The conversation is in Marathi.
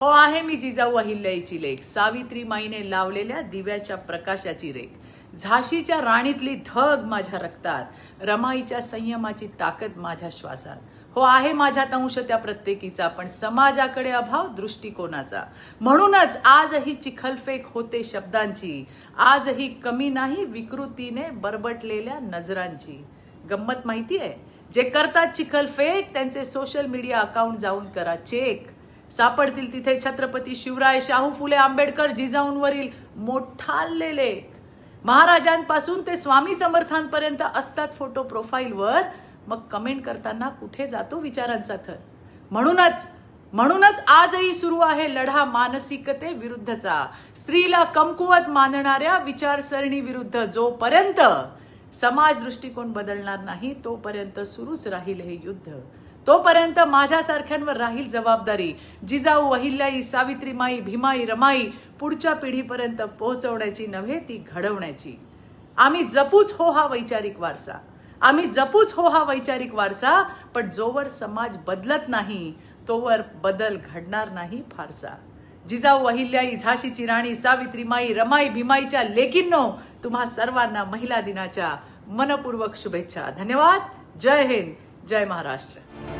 हो आहे मी जिजाऊ अहिल्याईची लेक, सावित्रीमाईने लावलेल्या दिव्याच्या प्रकाशाची रेख, झाशीच्या राणीतली धग माझ्या रक्तात, रमाईच्या संयमाची ताकद माझ्या श्वासात. हो आहे माझ्यात अंश त्या प्रत्येकीचा, पण समाजाकडे अभाव दृष्टिकोनाचा. म्हणूनच आजही चिखलफेक होते शब्दांची, आजही कमी नाही विकृतीने बरबटलेल्या नजरांची. गंमत माहितीये, जे करतात चिखलफेक त्यांचे सोशल मीडिया अकाउंट जाऊन करा चेक. सापडतील तिथे छत्रपती शिवराय, शाहू फुले आंबेडकर, जिजाऊंवरील मोठाले लेख. महाराजांपासून ते स्वामी समर्थांपर्यंत असतात फोटो प्रोफाईलवर. मग कमेंट करताना कुठे जातो विचारांचा थर? म्हणूनच आजही सुरू आहे लढा मानसिकते विरुद्धचा, स्त्रीला कमकुवत मानणाऱ्या विचारसरणी विरुद्ध. जोपर्यंत समाज दृष्टिकोन बदलणार नाही तोपर्यंत सुरूच राहील हे युद्ध. तोपर्यंत माझ्यासारख्यांवर राहील जबाबदारी, जिजाऊ अहिल्याई, सावित्रीमाई, भीमाई, रमाई पुढच्या पिढीपर्यंत पोहोचवण्याची नव्हे, ती घडवण्याची. आम्ही जपूच हो हा वैचारिक वारसा, आम्ही जपूच हो हा वैचारिक वारसा. पण जोवर समाज बदलत नाही तोवर बदल घडणार नाही फारसा. जिजाऊ अहिल्याई, झाशीची राणी, सावित्रीमाई, रमाई, भीमाईच्या लेकींनो, तुम्हा सर्वांना महिला दिनाच्या मनपूर्वक शुभेच्छा. धन्यवाद. जय हिंद, जय महाराष्ट्र.